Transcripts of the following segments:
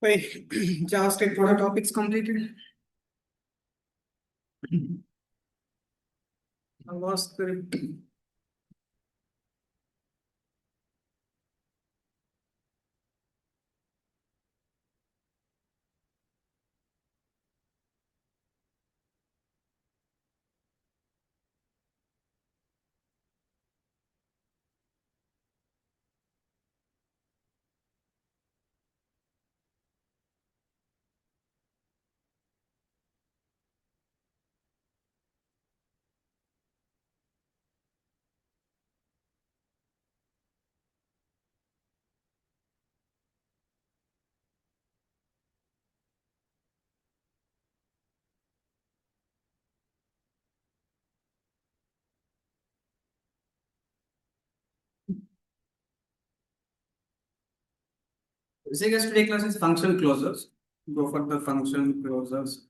Wait, JavaScript product topics completed. JavaScript. So guys, today class is function closures. Go for the function closures.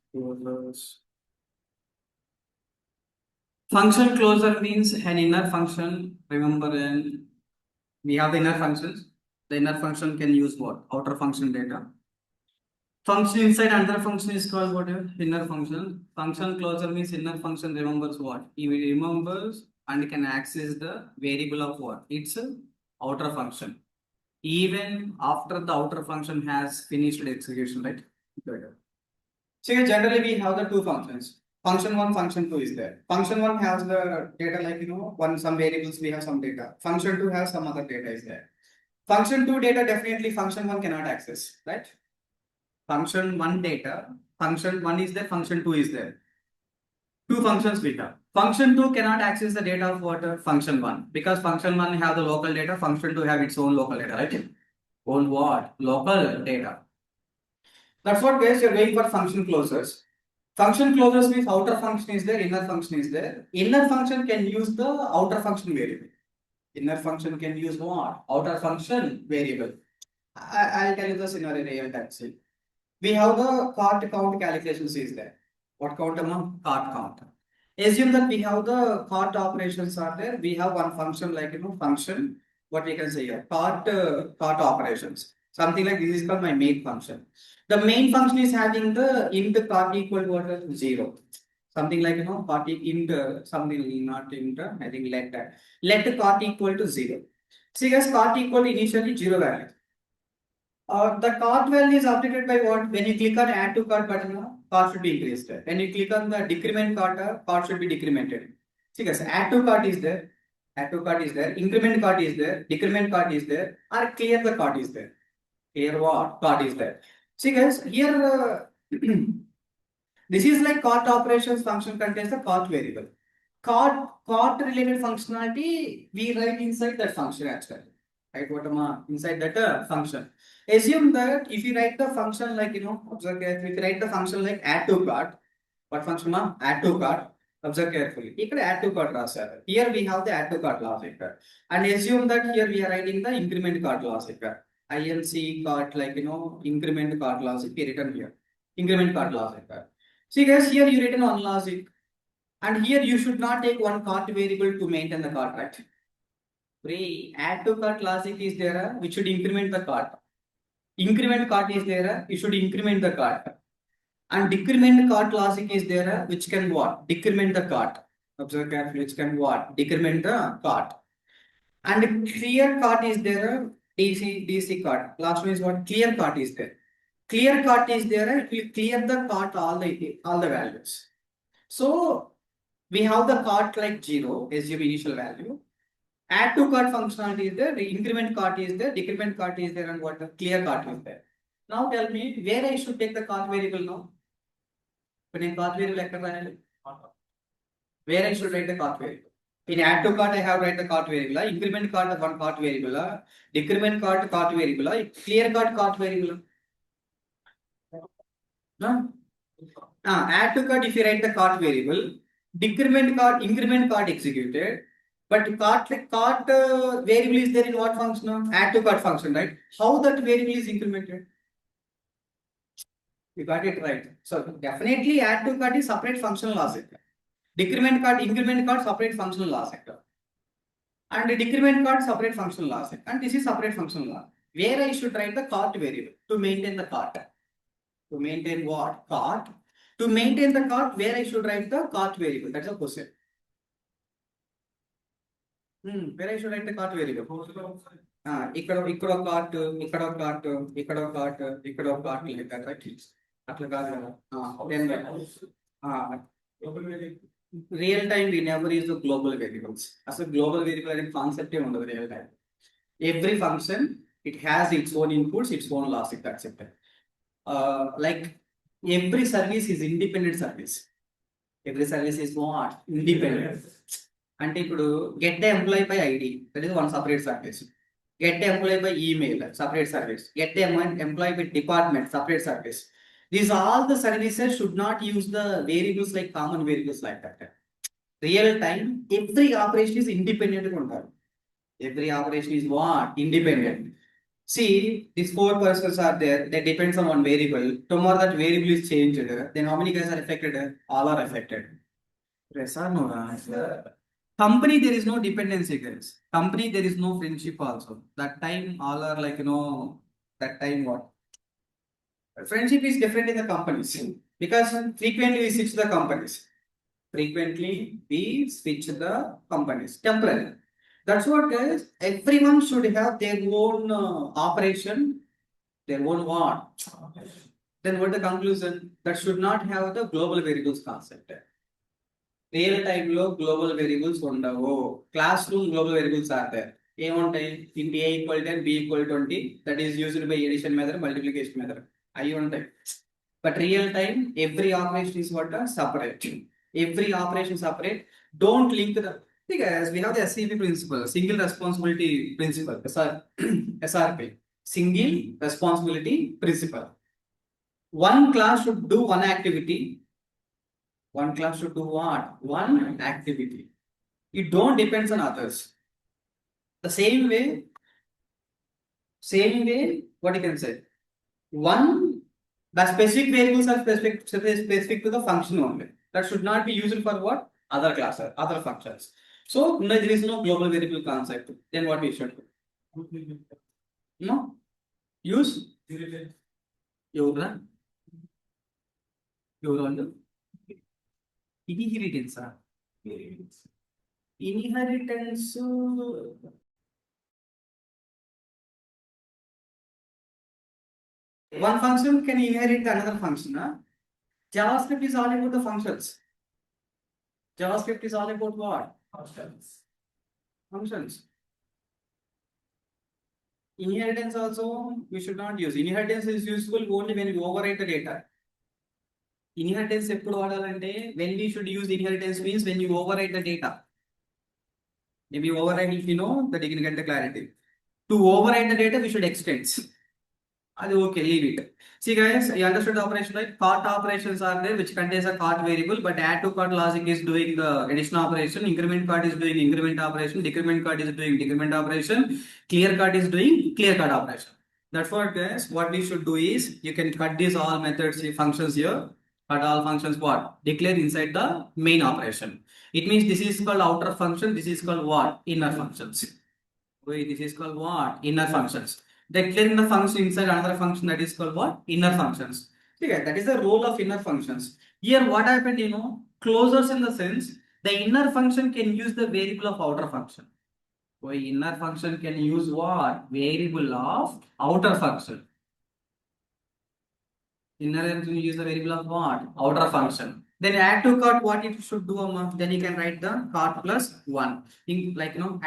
Function closure means an inner function. Remember, we have the inner functions. The inner function can use what? Outer function data. Function inside another function is called what? Inner function. Function closure means inner function remembers what? It remembers and can access the variable of what? It's a outer function. Even after the outer function has finished execution, right? Good. So generally we have the two functions. Function one, function two is there. Function one has the data like one some variables we have some data. Function two has some other data is there. Function two data definitely function one cannot access, right? Function one data, function one is there, function two is there. Two functions we have. Function two cannot access the data of what? Function one, because function one have the local data, function two have its own local data, right? Own what? Local data. That's what guys you're going for function closures. Function closures means outer function is there, inner function is there. Inner function can use the outer function variable. Inner function can use what? Outer function variable. I'll tell you the scenario real actually. We have the cart count calculations is there. What count amount? Cart count. Assume that we have the cart operations are there. We have one function like function. What we can say here? Cart operations. Something like this is called my main function. The main function is having the int cart equal to what? 0. Something like cart int something not int. I think let cart equal to 0. See guys, cart equal to initially 0 value. The cart value is updated by what? When you click on add to cart button, cart should be increased. When you click on the decrement cart, cart should be decremented. See guys, add to cart is there, add to cart is there, increment cart is there, decrement cart is there, or clear the cart is there. Clear what? Cart is there. See guys, here this is like cart operations function contains the cart variable. Cart related functionality we write inside that function actually. Right, what am I inside that function? Assume that if you write the function like observe carefully. If you write the function like add to cart, what function ma? Add to cart. Observe carefully. Here add to cart రాశారు. Here we have the add to cart logic. And assume that here we are writing the increment cart logic. INC cart like increment cart logic we written here. Increment cart logic. See guys, here you written on logic. And here you should not take one cart variable to maintain the cart, right? Add to cart logic is there, which should increment the cart. Increment cart is there, you should increment the cart. And decrement cart logic is there, which can what? Decrement the cart. Observe carefully, which can what? Decrement the cart. And clear cart is there, DC cart. Last one is what? Clear cart is there. Clear cart is there, it will clear the cart all the values. So we have the cart like 0 as your initial value. Add to cart functionality is there, the increment cart is there, decrement cart is there, and what the clear cart is there. Now tell me where I should take the cart variable now. When in cart variable, where I should write the cart variable. In add to cart, I have write the cart variable. Increment cart one cart variable. Decrement cart variable. Clear cart variable. No? Add to cart if you write the cart variable. Decrement cart, increment cart executed. But cart variable is there in what function? Add to cart function, right? How that variable is incremented? You got it right. So definitely add to cart is separate functional logic. Decrement cart, increment cart separate functional logic. And decrement cart separate functional logic. And this is separate functional logic. where I should write the cart variable to maintain the cart. To maintain what? Cart. To maintain the cart, where I should write the cart variable. That's the question. Where I should write the cart variable. ఇక్కడ ఒక cart, ఇక్కడ ఒక cart, ఇక్కడ ఒక cart, ఇక్కడ ఒక cart like that right. అట్లా కాదు కదా. Then real time we never use the global variables. అసలు గ్లోబల్ వేరియబుల్ అనే కాన్సెప్టే ఉండదు real time. Every function it has its own inputs, its own logic. That's it. Like every service is independent service. Every service is what? Independent. అంటే ఇప్పుడు get the employee by ID, that is one separate service. Get the employee by email, separate service. Get the employee by department, separate service. These all the services should not use the variables like common variables like that. Real time, every operation is independent. Every operation is what? Independent. See, these 4 persons are there. That depends on one variable. Tomorrow that variable is changed. Then how many guys are affected? All are affected. Yes or no? Company, there is no dependency, guys. Company, there is no friendship also. That time, all are like, that time what? Friendship is different in the companies. Because frequently we switch the companies. Frequently we switch the companies. Temporary. That's what, guys. Everyone should have their own operation, their own what? Then what the conclusion? That should not have the global variables concept. Real time lo global variables undavu. Classroom global variables are there. ఏముంటాయి? int a equal 10, b equal 20, that is used by addition method, multiplication method. అవి ఉంటాయి. But real time, every operation is what? Separate. Every operation separate. Don't link the. See guys, we have the SCP principle, single responsibility principle, SRP, single responsibility principle. One class should do one activity. One class should do what? One activity. It don't depends on others. The same way, what you can say? The specific variables are specific to the function only. That should not be used for what? Other classes, other functions. So there is no global variable concept. Then what we should do? No? Use? Yoga? Inheritance. Inheritance. One function can inherit another function. JavaScript is all about the functions. JavaScript is all about what? Functions. Inheritance also we should not use. Inheritance is useful only when we overwrite the data. Inheritance ఎప్పుడు వాడాలంటే when we should use inheritance means when you overwrite the data. If you overwrite, if you know that you can get the clarity. To overwrite the data we should extend. Okay, leave it. See guys, you understood the operation, right? Cart operations are there which contains a cart variable, but add to cart logic is doing the addition operation, increment cart is doing increment operation, decrement cart is doing decrement operation, clear cart is doing clear cart operation. That's what, guys, what we should do is you can cut these all methods, functions here, cut all functions what? Declare inside the main operation. It means this is called outer function, this is called what? Inner functions. Wait, this is called what? Inner functions. Declaring the function inside another function, that is called what? Inner functions. Okay, that is the role of inner functions. Here what happened, closures in the sense, the inner function can use the variable of outer function. So inner function can use what? Variable of outer function. Inner function use the variable of what? Outer function. Then add to cart, what it should do, then you can write the cart plus 1.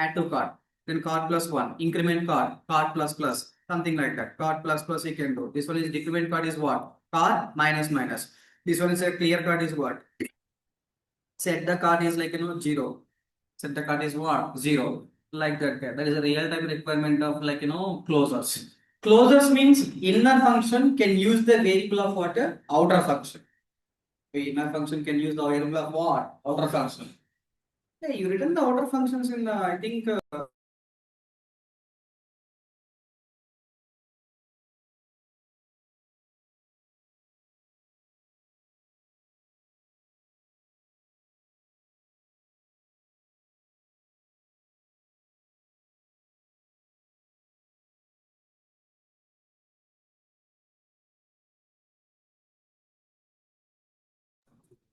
Add to cart. Then cart plus 1, increment cart plus plus, something like that. Cart plus plus you can do. This one is decrement cart is what? Cart minus minus. This one is a clear cart is what? Set the cart is 0. Set the cart is what? 0. Like that. That is a real time requirement of closures. Closures means inner function can use the variable of what? Outer function. The inner function can use the variable of what? Outer function. Yeah, you written the outer functions in I think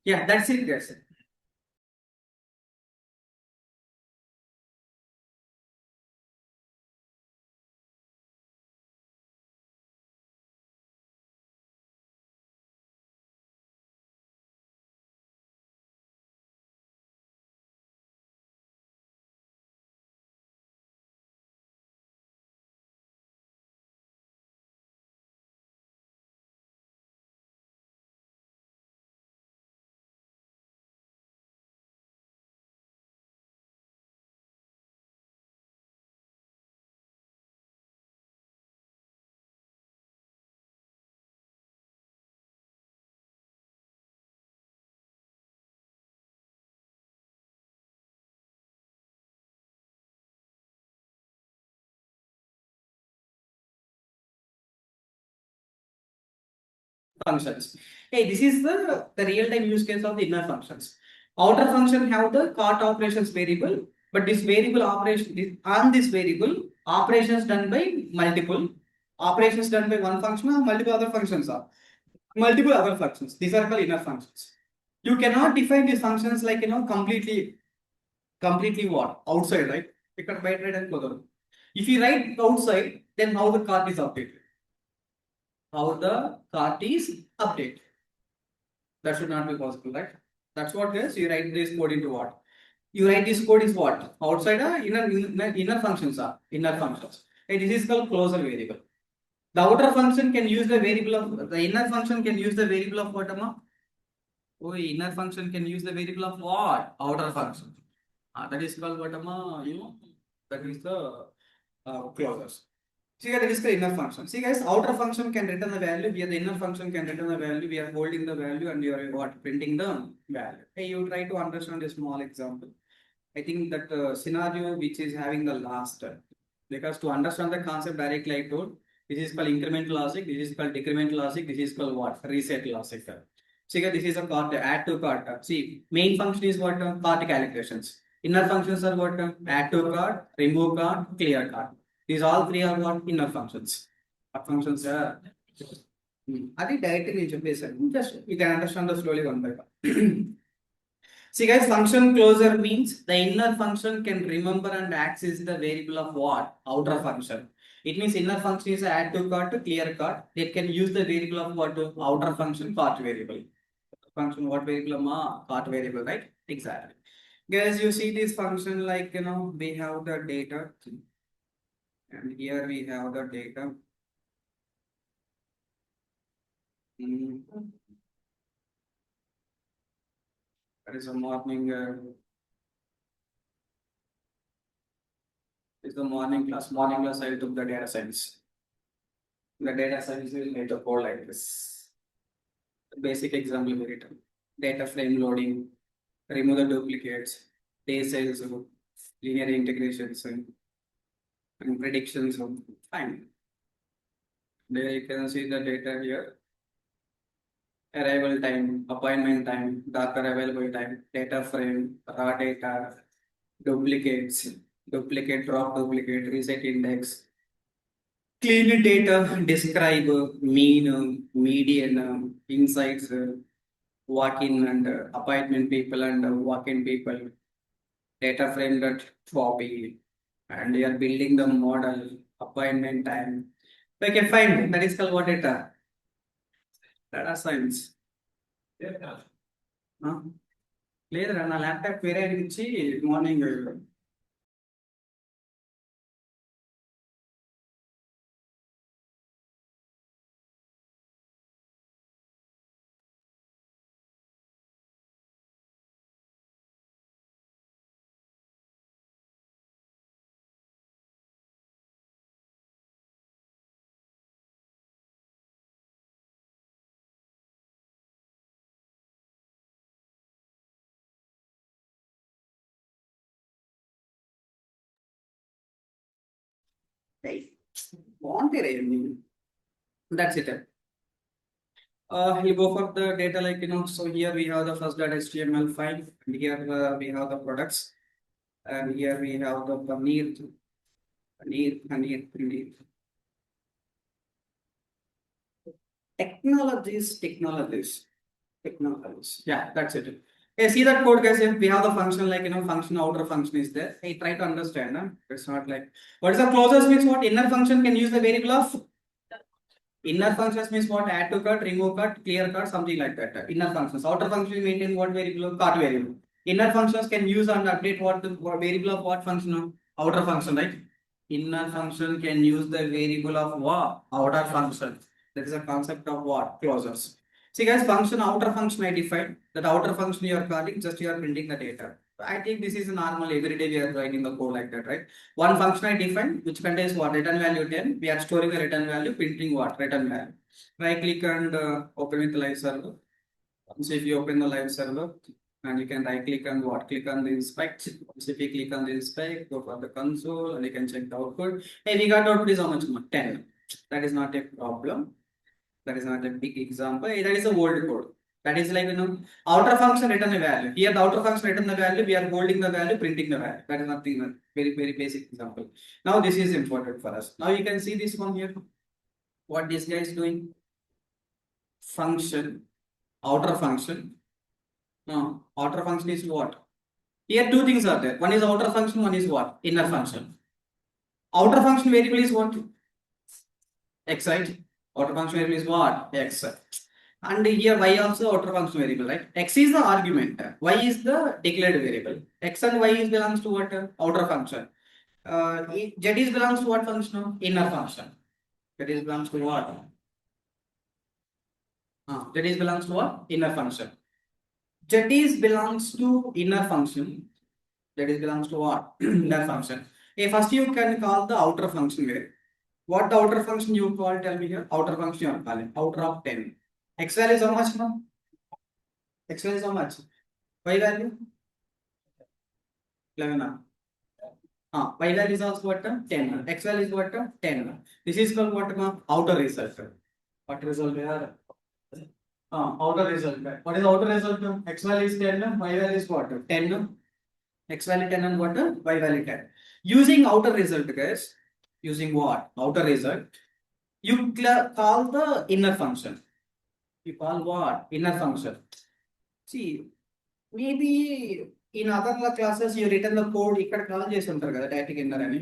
Yeah, that's it, guys. Functions. Hey, this is the real-time use case of the inner functions. Outer function have the cart operations variable, but this variable operation on this variable operations done by multiple operations done by one function or multiple other functions are multiple other functions. These are called inner functions. You cannot define these functions like completely what outside, right? Because by right and close. If you write outside, then how the cart is updated? How the cart is updated? That should not be possible, right? That's what is you write this code into what? You write this code is what? Outside inner functions are inner functions. And this is called closure variable. The outer function can use the variable of the inner function can use the variable of what, Amma? Oh, inner function can use the variable of what? Outer function. That is called what, Amma? That is the closures. See guys, that is the inner function. See guys, outer function can return the value, where the inner function can return the value. We are holding the value and we are what printing the value. Hey, you try to understand a small example. I think that scenario which is having the last because to understand the concept directly I told, this is called incremental logic, this is called decremental logic, this is called what? Reset logic. See guys, this is a cart, add to cart. See, main function is what? Cart calculations. Inner functions are what? Add to cart, remove cart, clear cart. These all three are what? Inner functions. What functions are? I think directly in చెప్పేసాను. Just you can understand the slowly one by one. See guys, function closure means the inner function can remember and access the variable of what? Outer function. It means inner function is add to cart to clear cart. They can use the variable of what? Outer function cart variable. Function what variable? Cart variable, right? Exactly. Guys, you see this function like we have the data and here we have the data. That is a morning. Is the morning class. Morning class, I took the data science. The data science will make a code like this. Basic example we written. Data frame loading, remove the duplicates, day sales, linear integrations, and predictions. Fine. There you can see the data here. Arrival time, appointment time, dark available time, data frame, raw data, duplicates, duplicate, drop duplicate, reset index, clean data, describe mean, median, insights, walk-in and appointment people and walk-in people, data frame that copy, and you are building the model, appointment time. Okay, fine. That is called what data? Data science. Clear? Na laptop వేరే నుంచి morning బాగుంటాయి. That's it. We'll go for the data like so here we have the first data HTML file, and here we have the products, and here we have the paneer. Technologies. technologies. Yeah, that's it. Okay, see that code, guys. If we have the function like function, outer function is there. Hey, try to understand. Huh? It's not like what is the closest means what inner function can use the variable of inner functions means what add to cut, remove cut, clear cut, something like that. Inner functions. Outer function maintain what variable? Cut variable. Inner functions can use and update what variable of what function? Outer function, right? Inner function can use the variable of what? Outer function. That is a concept of what? Closures. See guys, function outer function I defined. That outer function you are calling, just you are printing the data. I think this is normal every day we are writing the code like that, right? One function I defined which contains what? Return value 10. We are storing the return value, printing what? Return value. Right click and open with the live server. Once if you open the live server, and you can right click and what? Click on the inspect. Once if you click on the inspect, go for the console and you can check the output. Hey, we got output is how much more? 10. That is not a problem. That is not a big example. Hey, that is a old code. That is like outer function return a value. Here the outer function return the value. We are holding the value, printing the value. That is nothing. Very basic example. Now this is important for us. Now you can see this one here. What this guy is doing? Function, outer function. No, outer function is what? Here two things are there. One is outer function, one is what? Inner function. Outer function variable is what? X, right? Outer function variable is what? X. And here y also outer function variable, right? X is the argument. Y is the declared variable. X and y is belongs to what? Outer function. Z is belongs to what function? Inner function. That is belongs to what? That is belongs to what? Inner function. Z is belongs to inner function. That is belongs to what? Inner function. Okay, first you can call the outer function here. What the outer function you call? Tell me here. Outer function you are calling. Outer of 10. X value is how much now? X value is how much? Y value? 11. Y value is also what? 10. X value is what? 10. This is called what? Outer result. What result here? Outer result. What is outer result? X value is 10. Y value is what? 10. X value 10 and what? Y value 10. Using outer result, guys. Using what? Outer result. You call the inner function. You call what? Inner function. See, maybe in other classes you written the code, ఇక్కడ call చేసి ఉంటారు కదా static inner అని.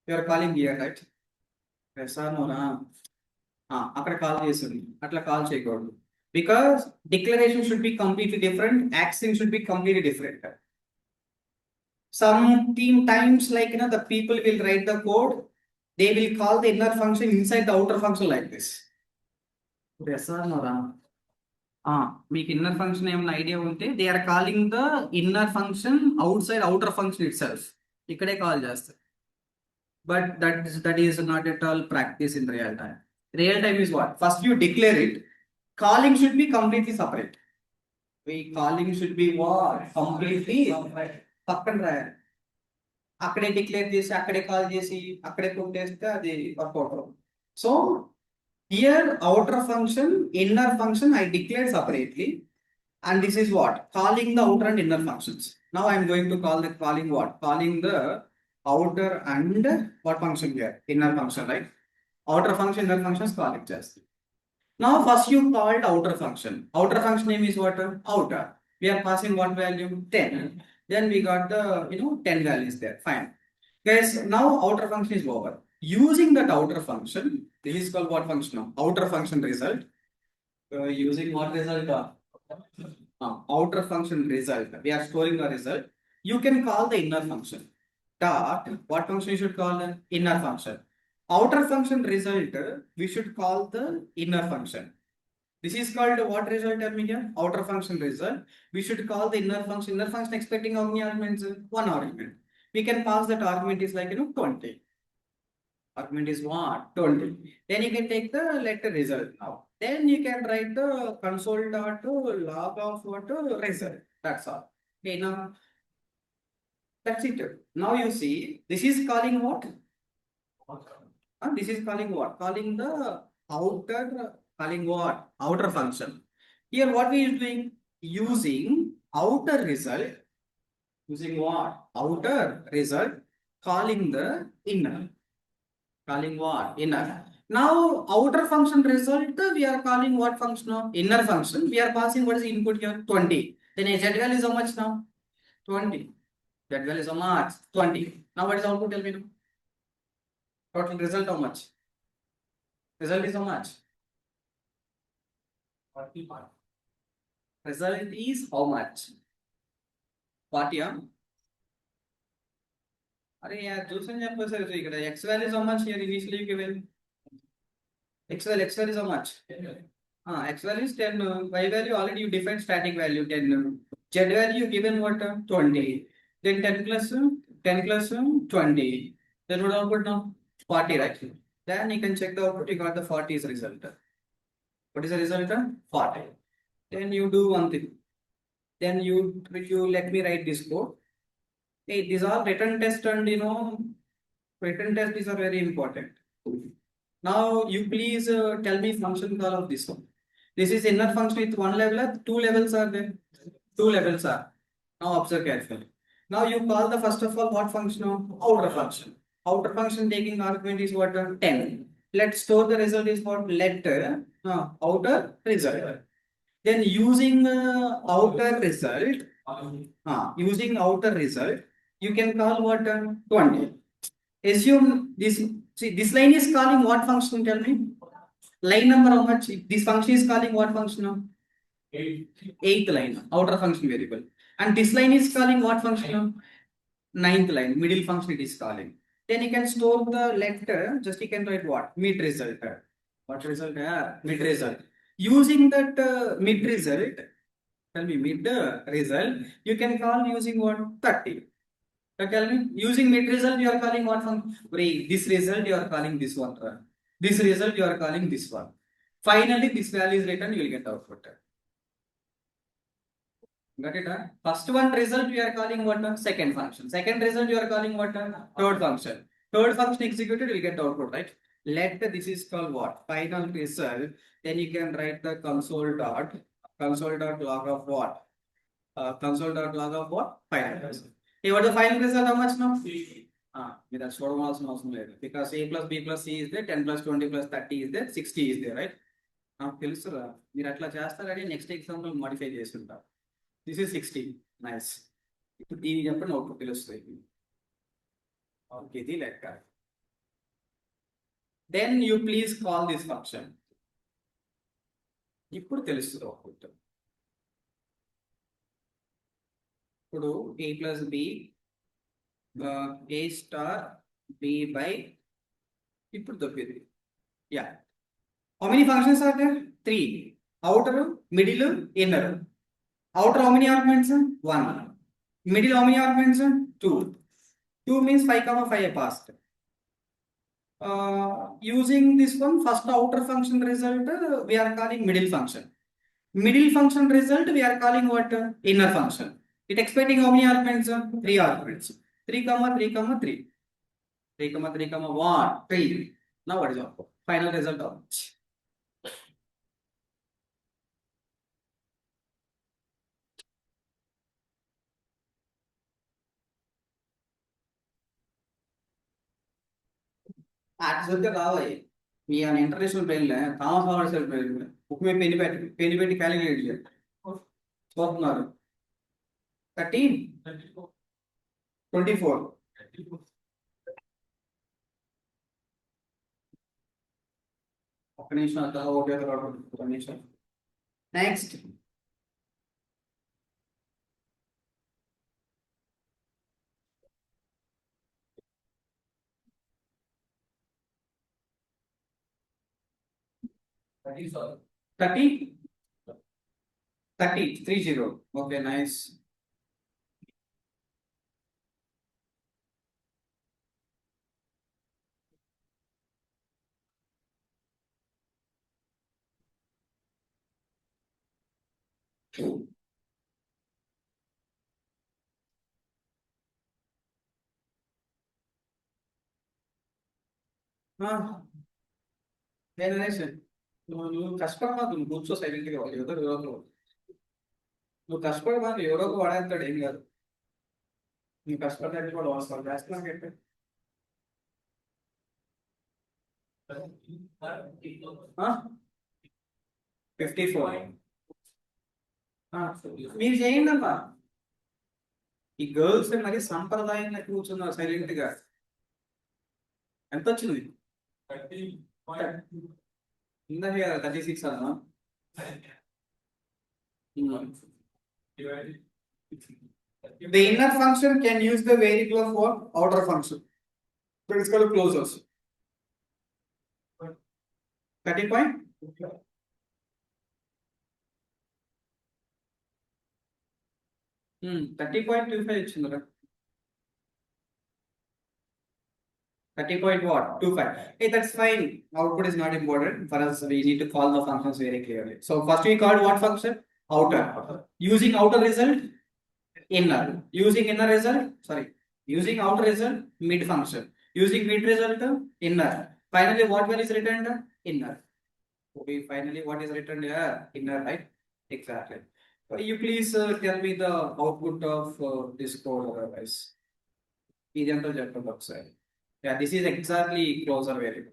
You are calling here, right? Yes or no? అక్కడ call చేస్తుంది. అట్లా call చేయకూడదు. Because declaration should be completely different, action should be completely different. Sometimes like the people will write the code, they will call the inner function inside the outer function like this. Yes or no? మీకు inner function ఏమైనా idea ఉంటే they are calling the inner function outside outer function itself ఇక్కడే call చేస్తారు but that is not at all practice in real time. Real time is what? First you declare it, calling should be completely separate. Calling should be what? Completely పక్కన రాయాలి. అక్కడే declare చేసి అక్కడే call చేసి అక్కడే కొట్టేస్తే అది వర్కౌట్ అవుతుంది. So here outer function, inner function I declared separately, and this is what? Calling the outer and inner functions. Now I am going to call the calling what? Calling the outer and what function here? Inner function, right? Outer function, inner functions call it just. Now first you called outer function. Outer function name is what? Outer. We are passing what value? 10. Then we got the 10 values there. Fine. Guys, now outer function is over. Using that outer function, this is called what function now? Outer function result. Using what result? Outer function result. We are storing the result. You can call the inner function. Dot. What function you should call? The inner function. Outer function result, we should call the inner function. This is called what result? Tell me here. Outer function result. We should call the inner function. Inner function expecting how many arguments? One argument. We can pass that argument is like 20. Argument is what? 20. Then you can take the letter result now. Then you can write the console dot log of what result. That's all. Okay, now that's it. Now you see this is calling what? This is calling what? Calling the outer. Calling what? Outer function. Here what we are doing? Using outer result. Using what? Outer result. Calling the inner. Calling what? Inner. Now outer function result we are calling what function now? Inner function. We are passing what is the input here? 20. Then a z value is how much now? 20. Z value is how much? 20. Now what is output? Tell me now. Total result how much? Result is how much? 40. Result is how much? 40. अरे यार చూసని చెప్పేసారు ఇక్కడ x value is how much here initially given x value is how much x value is 10 y value already you defined static value 10 z value given what 20 then 10 plus 10 plus 20 then what output now 40 right then you can check the output you got the 40 is result what is the result 40 then you do one thing then you let me write this code. Hey, these are written test and written test these are very important. Now you please tell me function call of this one. This is inner function with one level, two levels are there. Two levels are. Now observe carefully. Now you call the first of all what function? Outer function. Outer function taking argument is what? 10. Let's store the result is what? Let outer result. Then using outer result, using outer result, you can call what 20. Assume this. See, this line is calling what function? Tell me. Line number how much? This function is calling what function now? Eighth line, outer function variable. And this line is calling what function now? Ninth line, middle function it is calling. Then you can store the letter, just you can write what? Mid result. What result? Mid result. Using that mid result, tell me mid result, you can call using what? 30. Tell me, using mid result, you are calling what function? This result, you are calling this one. This result, you are calling this one. Finally, this value is written, you will get output. Got it? First one result, we are calling what? Second function. Second result, you are calling what? Third function. Third function executed, we will get output, right? Let this is called what? Final result. Then you can write the console.log of what? Console.log of what? Final result. Hey, what the final result? How much now? That's what because a plus b plus c is there, 10 plus 20 plus 30 is there, 60 is there, right? Now, మీరు అట్లా చేస్తారని next example modify చేసుకుంటారు. This is 60 nice. ఇప్పుడు దీన్ని చెప్పండి output తెలుస్తుంది. Okay, ఇది లెక్క. Then you please call this function. ఇప్పుడు తెలుస్తుంది అవుట్పుట్. ఇప్పుడు a plus b a star b by ఇప్పుడు దొరికింది. Yeah, how many functions are there? 3. Outer, middle, inner. Outer how many arguments? 1. Middle how many arguments? 2. 2 means 5 comma 5 I passed. Using this one, first outer function result we are calling middle function. Middle function result we are calling what? Inner function. It expecting how many arguments? 3 arguments. 3 comma 3 comma 3. 3 comma 3 comma 1 3. Now what is our final result of it? Actually, రావాయి మీ international బ్రెయిన్లే Thomas Alva brain book మీద పెన్ని పెట్టి calculate చేయాలి చూస్తున్నారు. 13 24 ఒక్క నిమిషం అట్లా ఓకే ఒక నిమిషం. Next thirty 30. Okay, nice. నేను నువ్వు కష్టపడమాకు, నువ్వు కూర్చో సైలెంట్గా. ఎవరో నువ్వు కష్టపడమాకు, ఎవరో ఒక వాడేస్తాడు, ఏం కాదు. నువ్వు కష్టపడితే కూడా వస్తాడు చేస్తున్నాకంటే Huh? 54. మీరు చేయండి అమ్మా. ఈ గర్ల్స్ మరి సంప్రదాయంగా కూర్చున్నారు సైలెంట్ గా. ఎంత వచ్చింది? ఇందాక 36 అన్నా. The inner function can use the variable of what? Outer function. So it's called closures. 13 point? 30.25 ఇచ్చిందిరా. 30.25. Hey, that's fine. Output is not important. For us, we need to call the functions very clearly. So first we called what function? Outer. Using outer result, inner. Using inner result, using outer result, mid function. Using mid result, inner. Finally, what one is returned? Inner. Okay, finally, what is returned here? Inner, right? Exactly. You please tell me the output of this code otherwise. Yeah, this is exactly closure variable.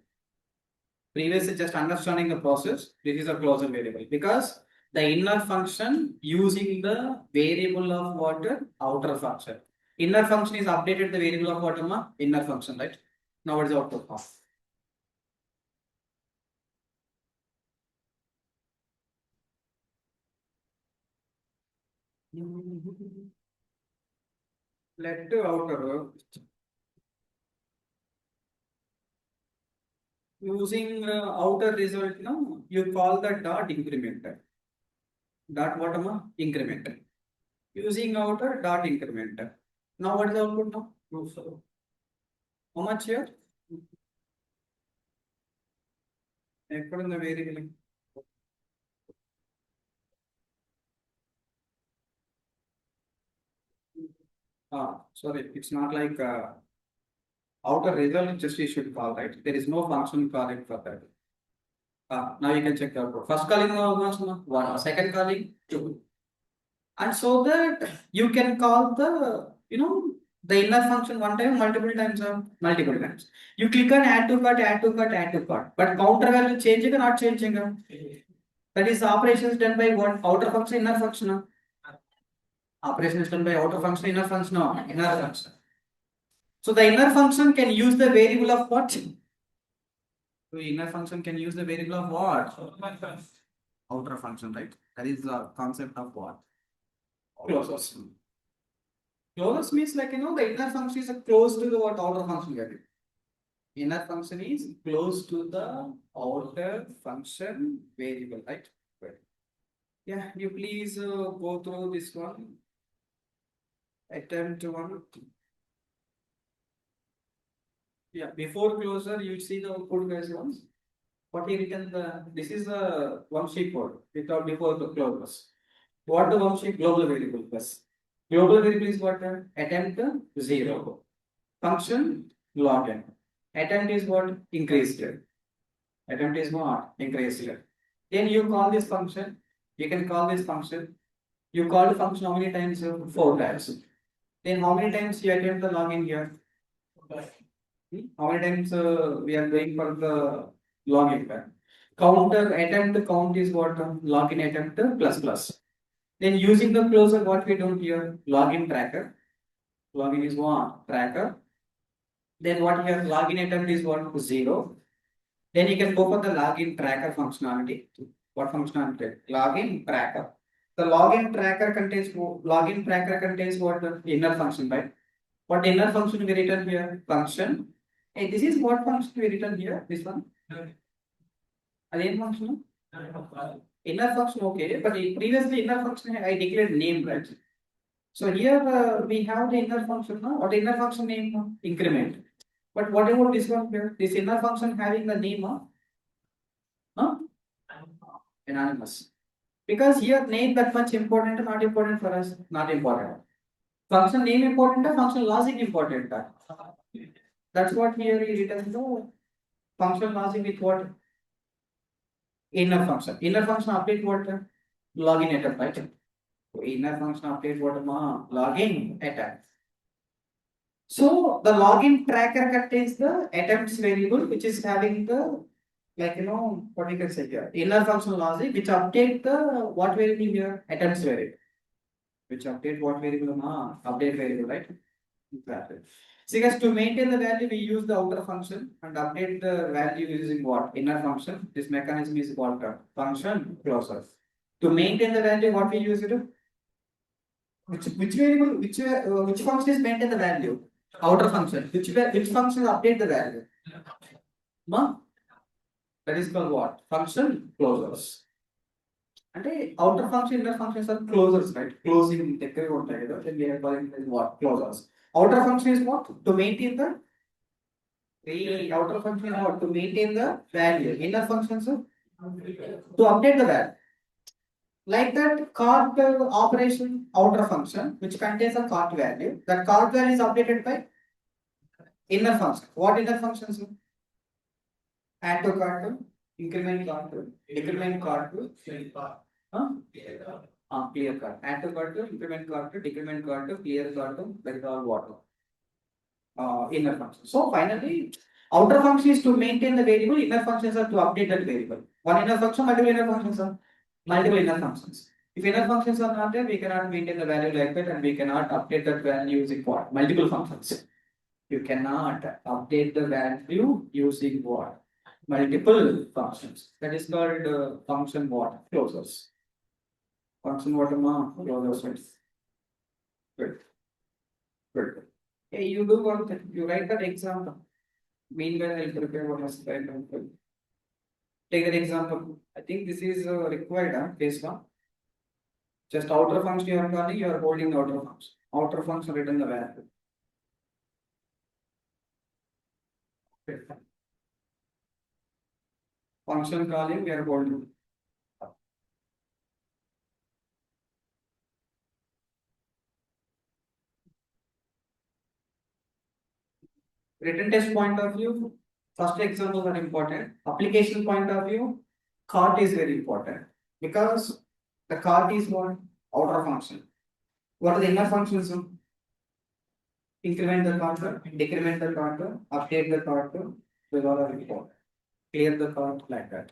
Previously, just understanding the process, this is a closure variable because the inner function using the variable of what? Outer function. Inner function is updated the variable of what? Inner function, right? Now what is the output of? Let to outer. Using outer result, no, you call the dot incrementer. Dot what? Incrementer. Using outer dot incrementer. Now what is the output now? How much here? ఎక్కడ ఉంది variable? Sorry, it's not like outer result, just you should call, right? There is no function calling for that. Now you can check the output. First calling one, second calling 2. And so that you can call the, the inner function one time, multiple times or multiple times. You click on add to cart, add to cart, add to cart. But counter value changing or not changing? That is the operations done by what? Outer function, inner function. Operation is done by outer function, inner function, no, inner function. So the inner function can use the variable of what? The inner function can use the variable of what? Outer function, right? That is the concept of what? Closures. Closures means like, the inner function is close to the what outer function variable. Inner function is close to the outer function variable, right? Yeah, you please go through this one. Attempt one. Yeah, before closure, you see the output guys once. What he written this is the Vamshi code without before the closures. What the Vamshi global variable plus. Global variable is what? Attempt 0. Function login. Attempt is what? Increased. Attempt is what? Increased. Then you call this function. You can call this function. You call the function how many times? 4 times. Then how many times you attempt the login here? How many times we are going for the login? Counter attempt count is what? Login attempt plus plus. Then using the closure, what we do here? Login tracker. Login is what? Tracker. Then what here? Login attempt is what? 0. Then you can go for the login tracker functionality. What functionality? Login tracker. The login tracker contains what? Inner function, right? What inner function we written here? Function. Hey, this is what function we written here? This one. Again function. Inner function, okay, but previously inner function I declared name, right? So here we have the inner function now. What inner function name? Increment. But what about this one here? This inner function having the name anonymous. Because here name that much important or not important for us? Not important. Function name important or function logic important? That's what here we written the function logic with what? Inner function. Inner function update what? Login attempt, right? Inner function update what? Login attempt. So the login tracker contains the attempts variable, which is having the, like, what we can say here, inner function logic, which update the what variable here, attempts variable, which update what variable, update variable, right? Exactly. So guys, to maintain the value, we use the outer function and update the value using what? Inner function. This mechanism is called function closer. To maintain the value, what we use it? Which variable, which function is maintain the value? Outer function. Which function update the value? Ma? That is called what? Function closures. అంటే outer function, inner functions are closures, right? Closing దగ్గరగా ఉంటాయి కదా. Then we are calling it as what? Closures. Outer function is what? To maintain the outer function is what? To maintain the value. Inner functions are to update the value. Like that cart operation outer function, which contains a cart value. That cart value is updated by inner function. What inner functions? Add to cart to, increment cart to, decrement cart to, huh? Clear cart. Add to cart to, increment cart to, decrement cart to, clear cart to, that is all what? Inner function. So finally, outer function is to maintain the variable, inner functions are to update that variable. One inner function, multiple inner functions are multiple inner functions. If inner functions are not there, we cannot maintain the value like that and we cannot update that value using what? Multiple functions. You cannot update the value using what? Multiple functions. That is called function what? Closures. Function what? Closures. Good. Good. Hey, you do one thing. You write that example. Meanwhile, I'll prepare one assignment. Take that example. I think this is required, case one. Just outer function you are calling, you are holding the outer function. Outer function written the value. Function calling, we are holding. Written test point of view, first examples are important. Application point of view, cart is very important because the cart is what? Outer function. What are the inner functions? Increment the cart, decrement the cart, update the cart, those all are important. Clear the cart like that.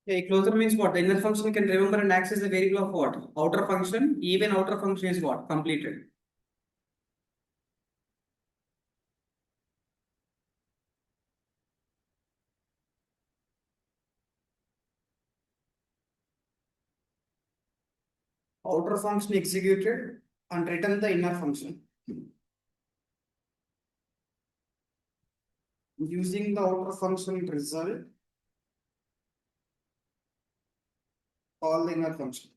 A closure means what? The inner function can remember and access the variable of what? Outer function. Even outer function is what? Completed. Outer function executed and return the inner function. Using the outer function result, call the inner function.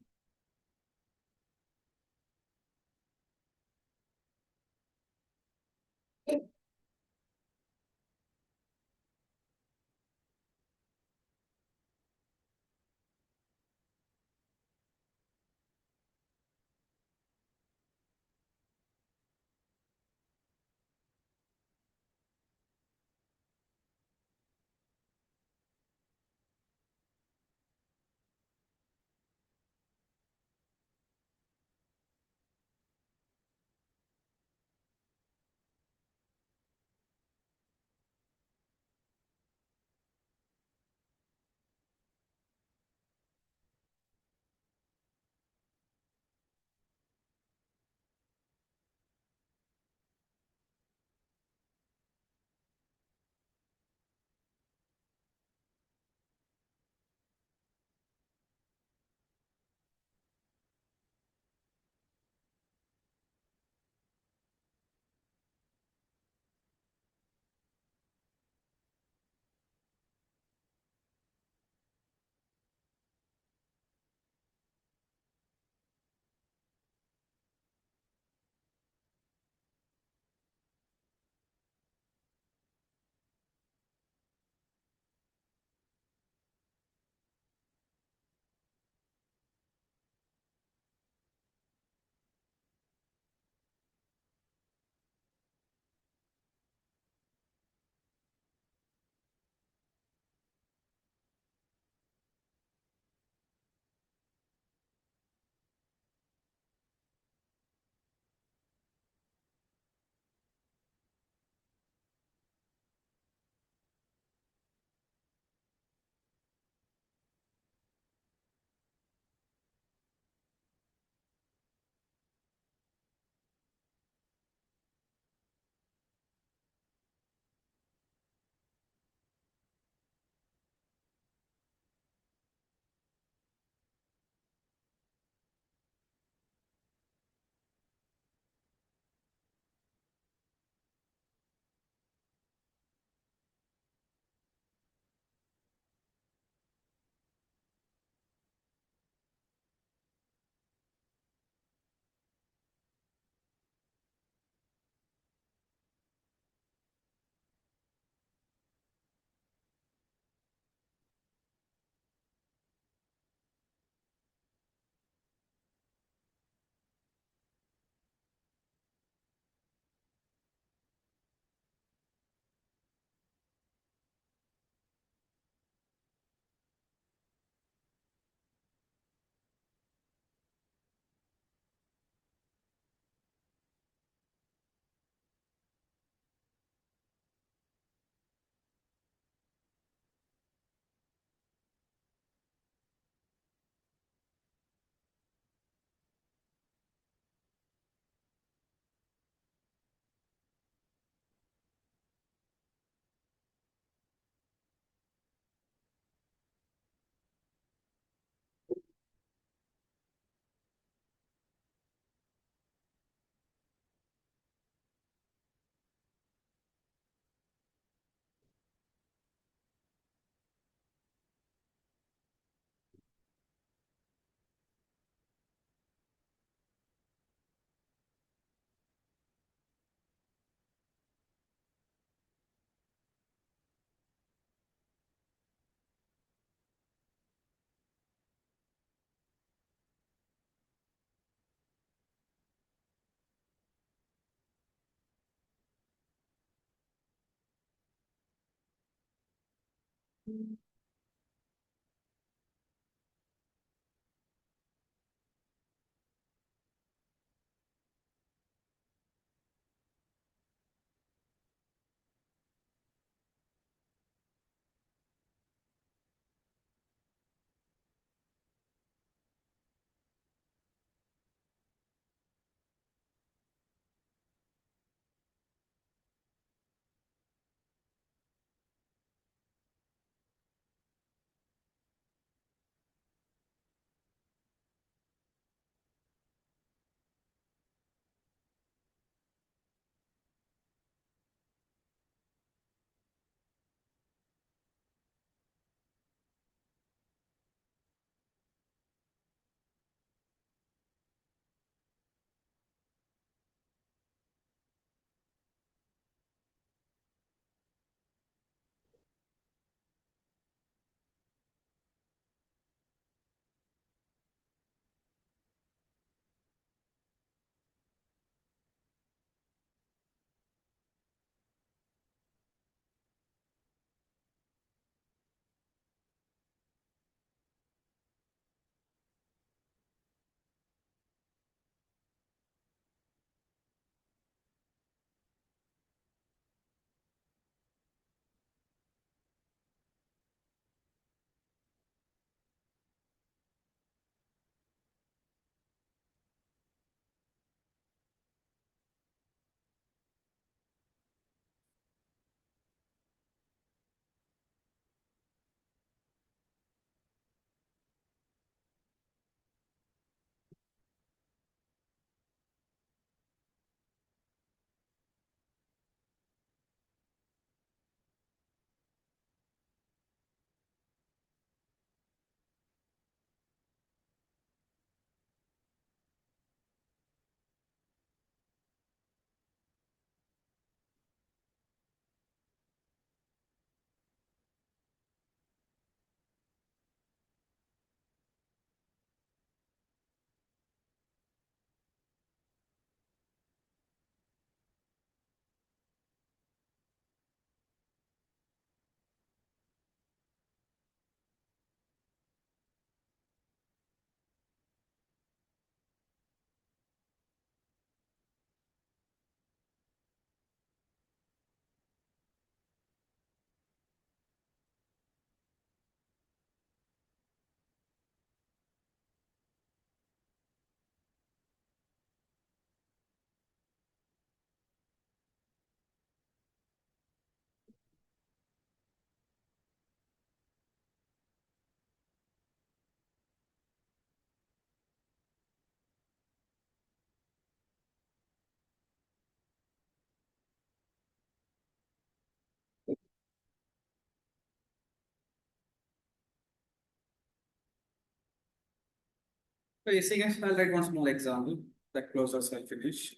So you see, guys, I'll write one small example that closures I'll finish.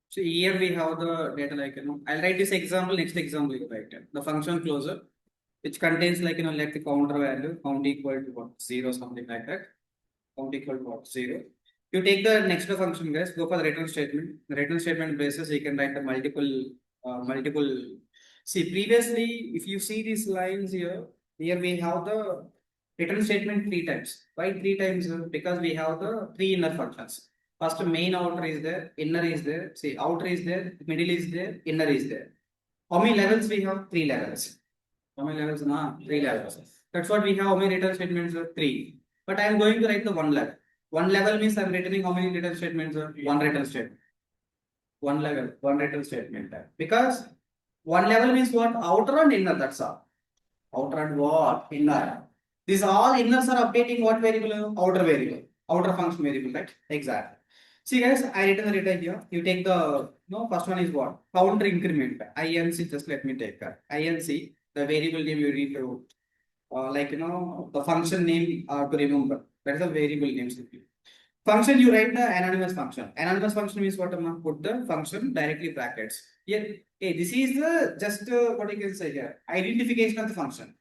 So here we have the data like, I'll write this example, next example you write it. The function closure, which contains like, like the counter value, count equal to what, 0, something like that. Count equal to what, 0. You take the next function, guys, go for the return statement. The return statement basis, you can write the multiple. See, previously, if you see these lines here we have the return statement three times. Why three times? Because we have the three inner functions. First, main outer is there, inner is there. See, outer is there, middle is there, inner is there. How many levels we have? Three levels. How many levels? Three levels. That's what we have. How many return statements? Three. But I am going to write the one level. One level means I am returning how many return statements? One return statement. One level, one return statement. Because one level means what? Outer and inner. That's all. Outer and what? Inner. These all inners are updating what variable? Outer variable. Outer function variable, right? Exactly. See guys, I written the data here. You take the, first one is what? Counter increment. INC, just let me take that. INC, the variable name you need to, the function name to remember. That is a variable name simply. Function, you write the anonymous function. Anonymous function means what? Put the function directly brackets. Here, hey, this is the just what you can say here. Identification of the function.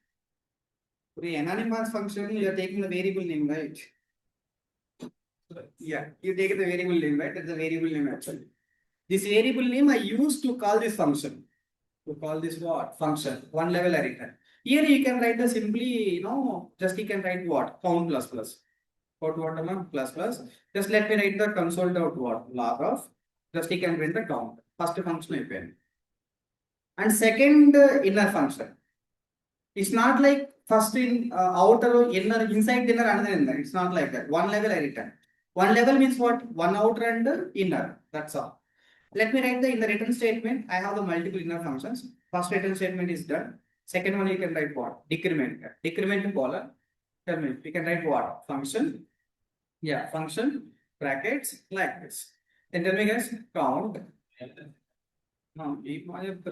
For the anonymous function, you are taking the variable name, right? Yeah, you take the variable name, right? That's the variable name actually. This variable name I used to call this function. To call this what? Function. One level I written. Here you can write the simply, just you can write what? Count plus plus. What plus plus. Just let me write the console dot what? Log of. Just you can print the count. First function I pen. And second inner function. It's not like first in outer inner inside inner another inner. It's not like that. One level I written. One level means what? One outer and inner. That's all. Let me write in the return statement. I have the multiple inner functions. First return statement is done. Second one you can write what? Decrement. Decrement colon. Tell me, we can write what? Function. Yeah, function brackets like this. Then tell me guys, count. Now,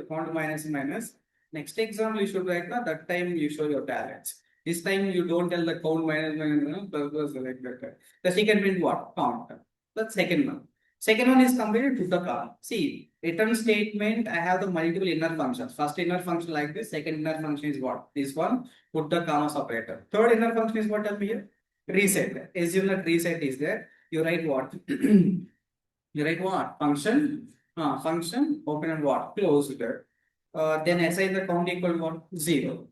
count minus minus. Next example you should write that time you show your talents. This time you don't tell the count minus minus plus plus like that. The second print what? Count. The second one. Second one is completed to the column. See, return statement, I have the multiple inner functions. First inner function like this, second inner function is what? This one, put the comma separator. Third inner function is what? Tell me here. Reset. Assume that reset is there. You write what? You write what? Function. Function, open and what? Close it. Then assign the count equal to what? 0.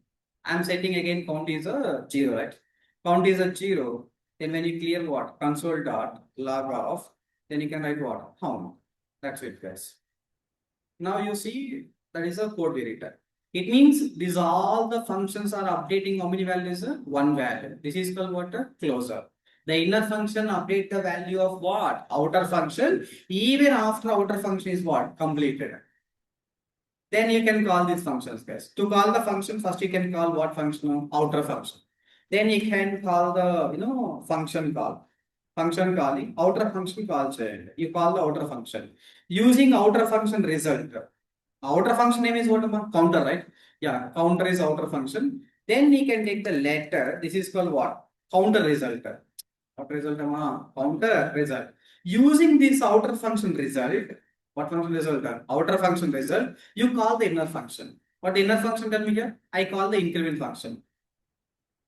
I'm setting again count is a 0, right? Count is a 0. Then when you clear what? Console dot log off. Then you can write what? Count. That's it, guys. Now you see that is a code we written. It means these all the functions are updating how many values? One value. This is called what? Closure. The inner function update the value of what? Outer function. Even after outer function is what? Completed. Then you can call these functions, guys. To call the function, first you can call what function? Outer function. Then you can call the function call. Function calling, outer function call child. You call the outer function. Using outer function result. Outer function name is what? Counter, right? Yeah, counter is outer function. Then we can take the letter. This is called what? Counter result. Outer result, counter result. Using this outer function result, what function result? Outer function result, you call the inner function. What inner function tell me here? I call the increment function.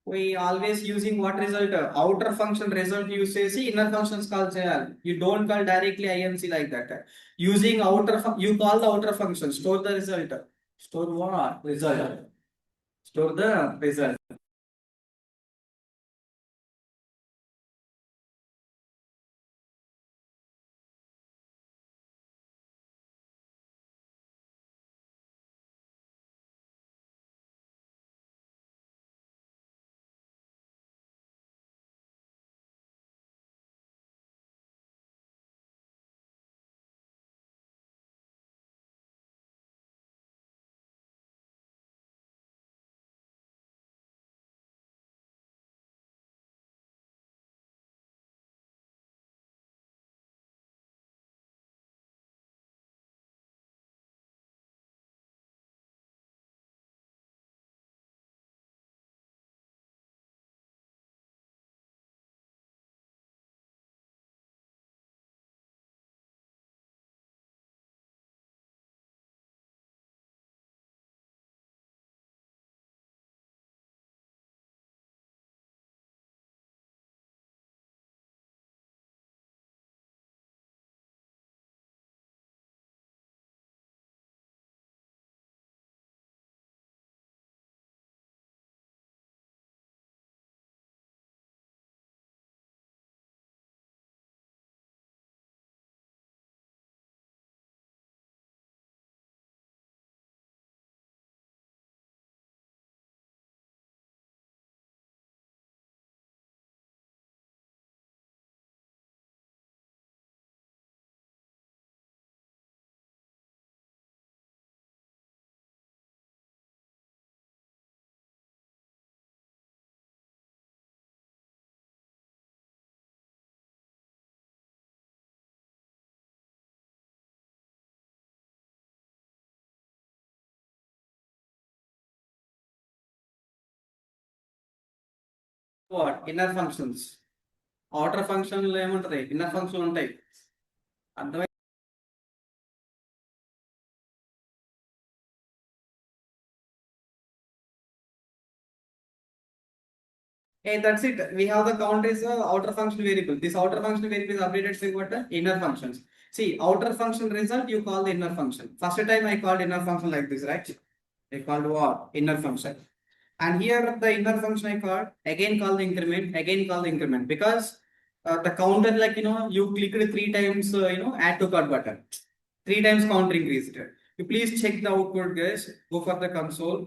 We always using what result? Outer function result you say, see inner functions call CL. You don't call directly INC like that. Using you call the outer function, store the result. Store what? Result. Store the result. what inner functions. outer function లో ఏముంటది inner function ఉంటాయి అర్థమై Hey, that's it. We have the count is outer function variable. This outer function variable is updated saying what? Inner functions. See, outer function result you call the inner function. First time I called inner function like this, right? I called what? Inner function. And here the inner function I called, again call the increment, again call the increment because the counter like, you clicked three times, add to cart button. Three times counter increased. You please check the output guys. Go for the console.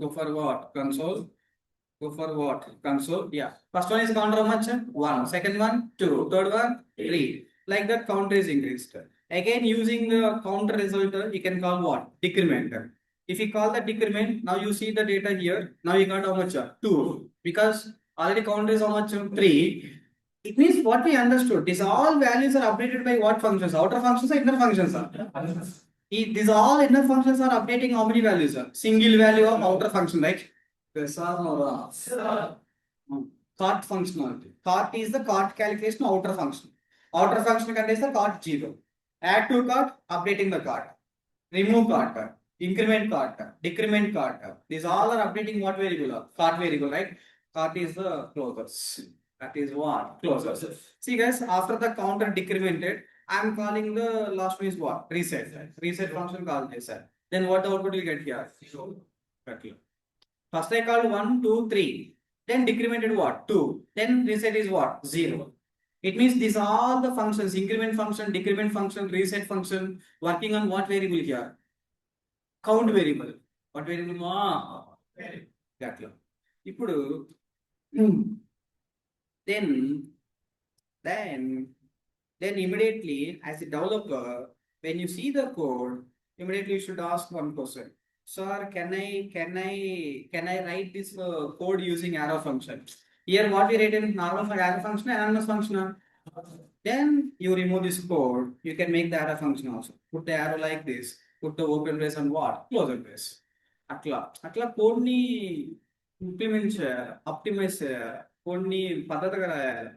Go for what? Console. Go for what? Console. Yeah. First one is counter how much? 1. Second one, 2. Third one, 3. Like that counter is increased. Again using the counter result, you can call what? Decrement. If you call the decrement, now you see the data here. Now you got how much? 2. Because already counter is how much? 3. It means what we understood. These all values are updated by what functions? Outer functions or inner functions? These all inner functions are updating how many values? Single value of outer function, right? Yes or no? Cart functionality. Cart is the cart calculation outer function. Outer function contains the cart 0. Add to cart, updating the cart. Remove cart, increment cart, decrement cart. These all are updating what variable? Cart variable, right? Cart is the closers. That is what? Closers. See guys, after the counter decremented, I am calling the last one is what? Reset. Reset function called this. Then what output you get here? First I called 1, 2, 3. Then decremented what? 2. Then reset is what? 0. It means these are all the functions, increment function, decrement function, reset function, working on what variable here? Count variable. What variable? That. ఇప్పుడు then immediately as a developer, when you see the code, immediately you should ask one question. Sir, can I write this code using arrow function? Here what we write in normal arrow function and anonymous function. Then you remove this code, you can make the arrow function also. Put the arrow like this, put the open brace and what? Close the brace. అట్లా code ని implement చేయాలి, optimise చేయాలి, code ని పద్ధతిగా రాయాలి,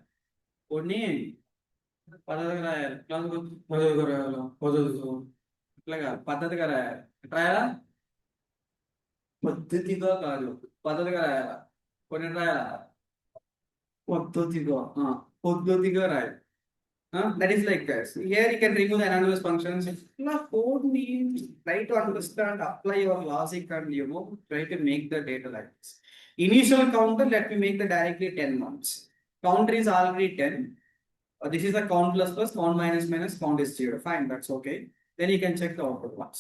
code ని పద్ధతిగా రాయాలి, పద్ధతిగా రాయాలి, ఇట్లా కాదు, పద్ధతిగా రాయాలి. రాయాలా? పద్ధతిగా కాదు, పద్ధతిగా రాయాలా. కొన్ని రాయాలా? పద్ధతిగా పద్ధతిగా రాయాలి. That is like this. Here you can remove the anonymous functions. Code means try to understand, apply your logic, and try to make the data like this. Initial counter, let me make the directly 10 months. Counter is already 10. This is the count plus plus, count minus minus, count is 0. Fine, that's okay. Then you can check the output once.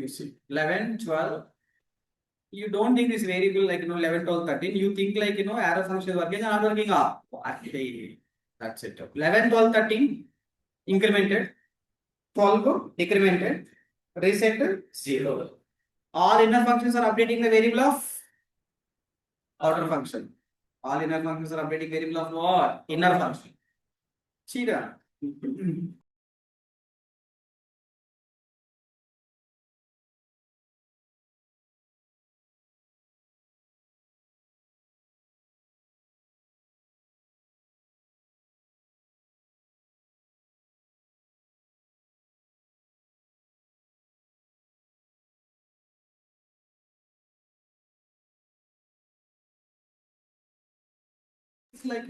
You see 11, 12. You don't think this variable like 11, 12, 13. You think like arrow function is working or not working. Actually, that's it. 11, 12, 13 incremented, 12 decremented, reset 0. All inner functions are updating the variable of outer function. All inner functions are updating variable of what? Inner function. See that? It's like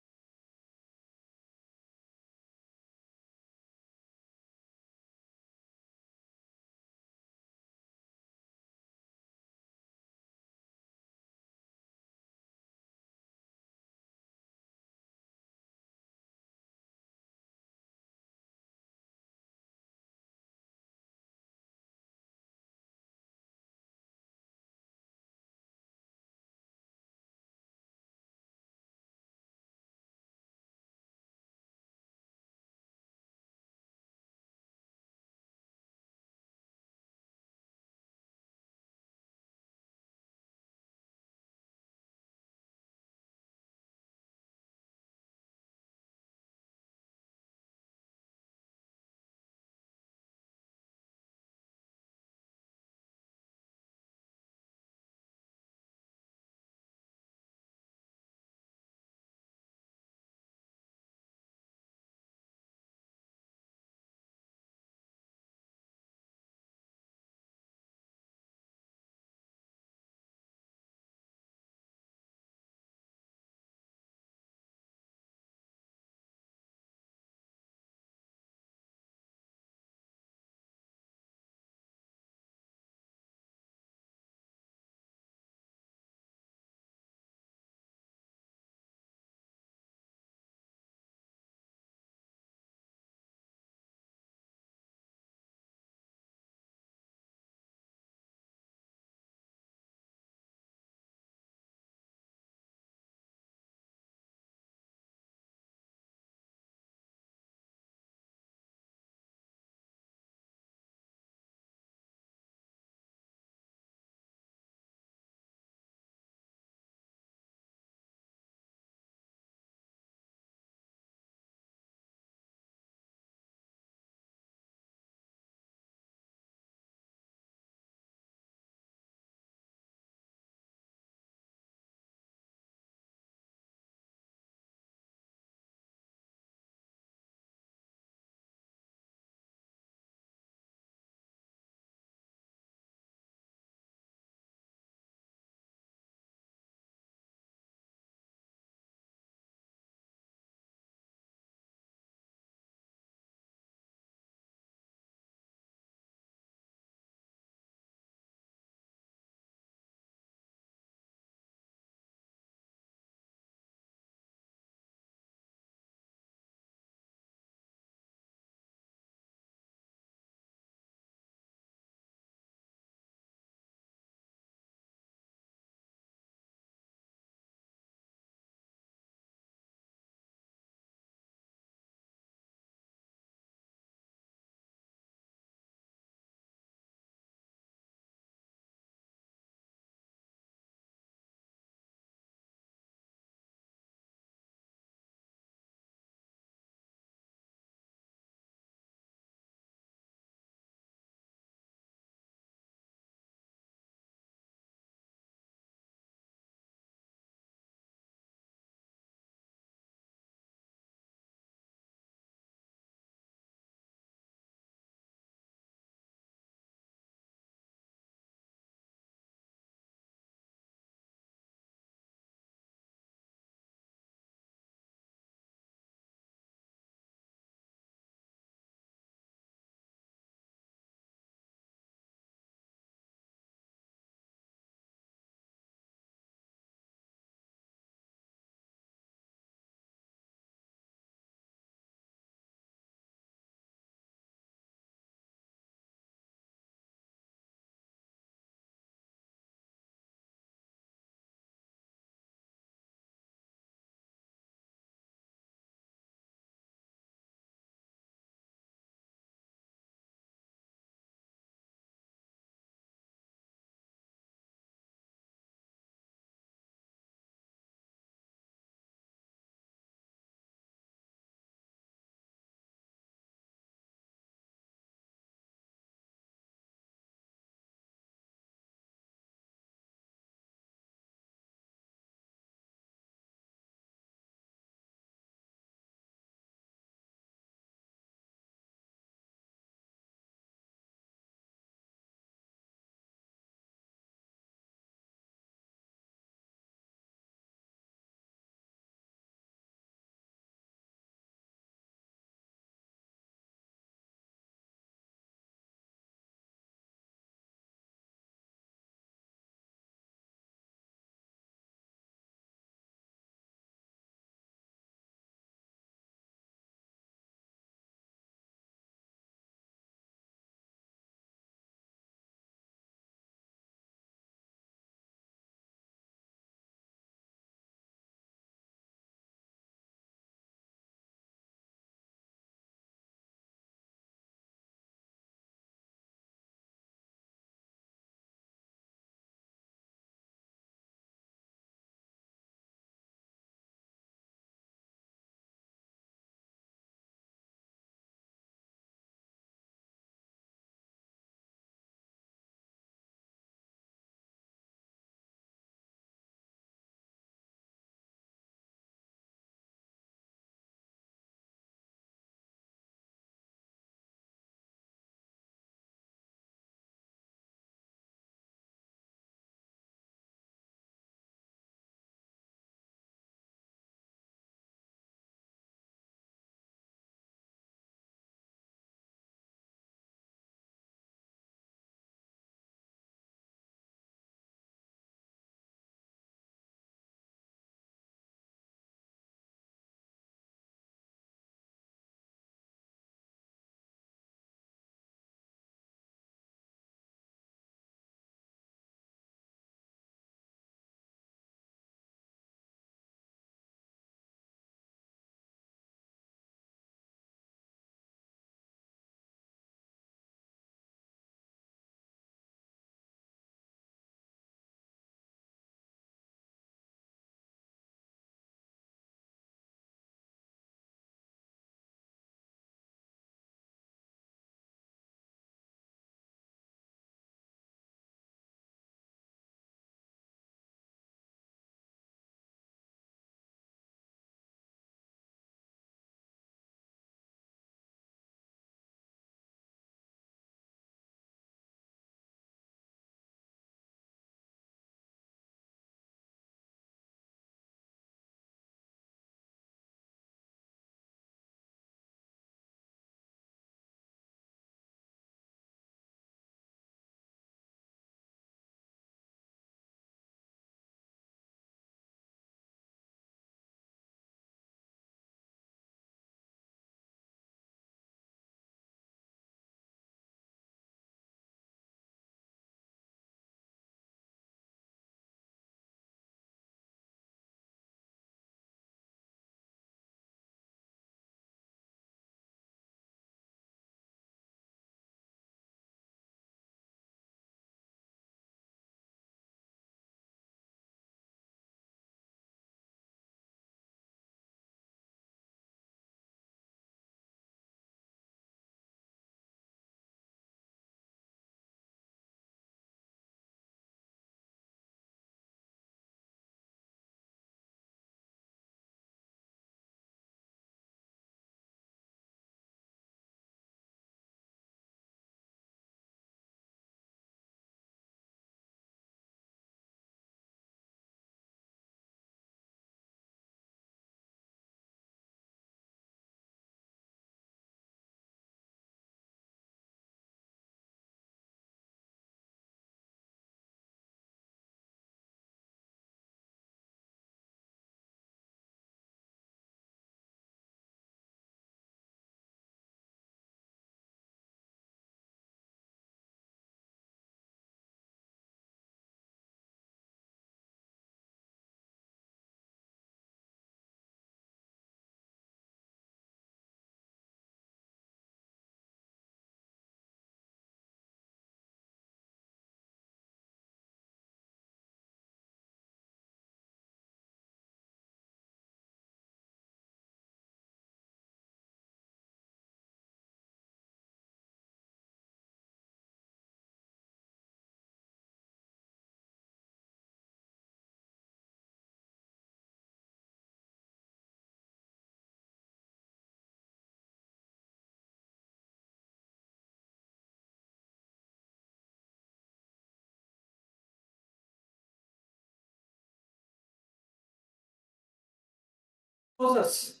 Closures.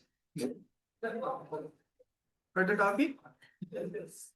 Better copy? Yes.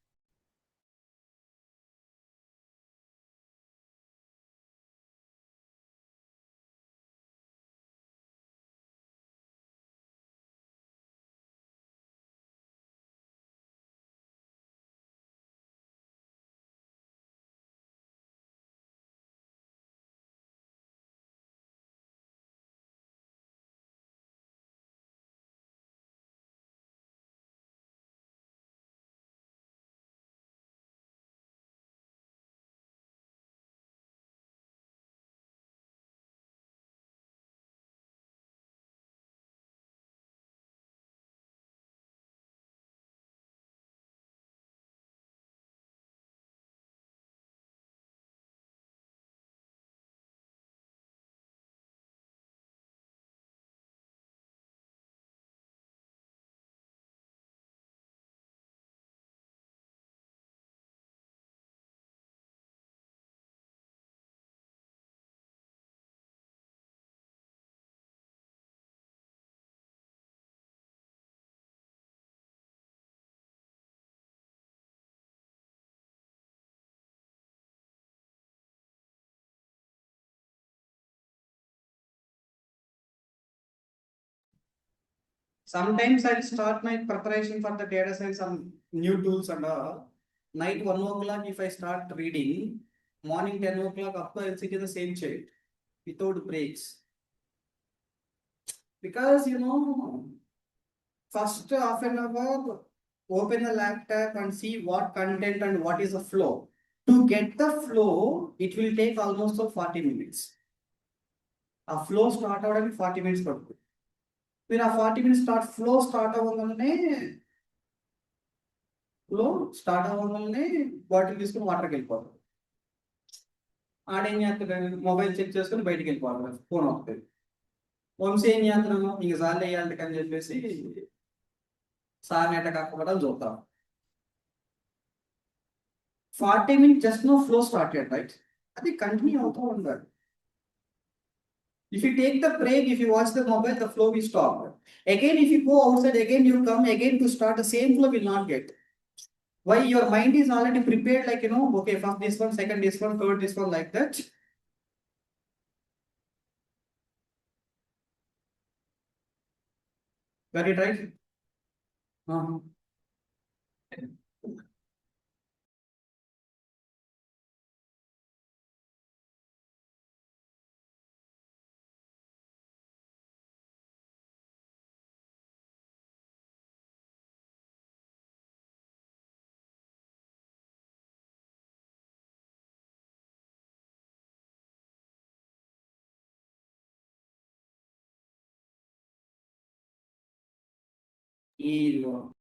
Sometimes I'll start my preparation for the data science, some new tools and all. Night 1 o'clock, if I start reading, morning 10 o'clock, up I'll sit in the same chair without breaks. Because first half an hour, open the laptop and see what content and what is the flow. To get the flow, it will take almost 40 minutes. A flow start out and 40 minutes పడుతుంది. మీరు ఆ 40 minutes flow start అవ్వగానే bottle తీసుకుని వాటర్కి వెళ్ళిపోతారు. ఆడేం చేస్తాడు, mobile check చేసుకుని బయటికి వెళ్ళిపోతారు, ఫోన్ అవుతుంది. వంశీ ఏం చేస్తున్నాము, ఇంక సార్లు వేయాలి అని చెప్పేసి సార్ నెట కాకపోవడం చూద్దాం. 40 minutes just no flow started, right? అది కంటిన్యూ అవుతూ ఉండాలి. If you take the break, if you watch the mobile, the flow will stop. Again, if you go outside, again you come again to start, the same flow will not get. Why? Your mind is already prepared, like okay, first this one, second this one, third this one, like that. Got it right? Ego.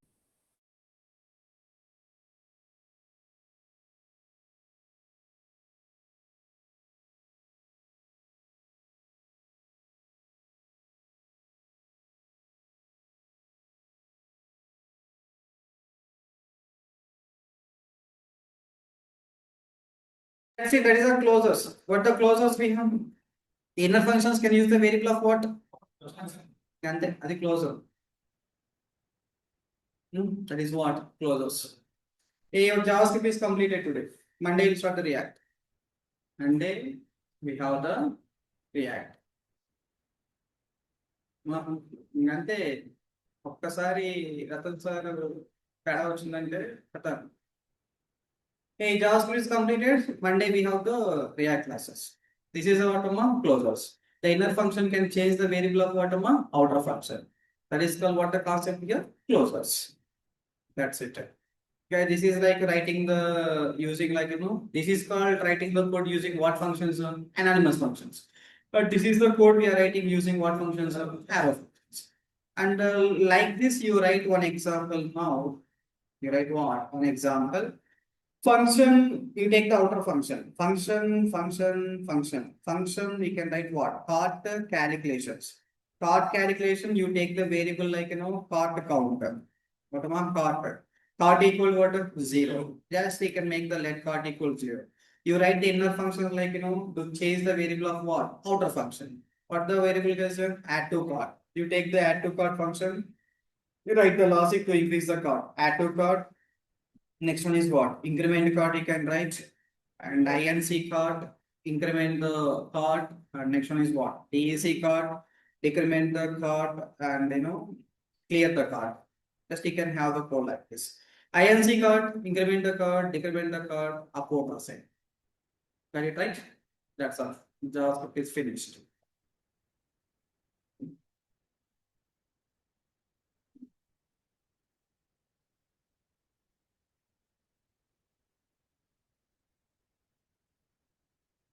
Let's see, that is the closures. What the closures we have? The inner functions can use the variable of what? And the closure. That is what? Closures. Hey, your JavaScript is completed today. Monday we'll start the React. Monday we have the React. అంటే ఒక్కసారి Ratan sir తేడా వచ్చిందంటే Ratan. Hey, JavaScript is completed. Monday we have the React classes. This is our closures. The inner function can change the variable of what outer function. That is called what the concept here? Closures. That's it. Okay, this is like writing the using this is called writing the code using what functions? Anonymous functions. But this is the code we are writing using what functions? Arrow functions. And like this, you write one example now. You write what? One example. Function, you take the outer function. Function, we can write what? Cart calculations. Cart calculation, you take the variable like cart counter. What am I cart? Cart equal what? 0. Just you can make the let cart equal 0. You write the inner function like to change the variable of what? Outer function. What the variable is? Add to cart. You take the add to cart function. You write the logic to increase the cart. Add to cart. Next one is what? Increment cart you can write. And INC cart. Increment the cart. And next one is what? DEC cart. Decrement the cart and clear the cart. Just you can have the code like this. INC cart, increment the cart, decrement the cart, upward ascend. Got it right? That's all. JavaScript is finished.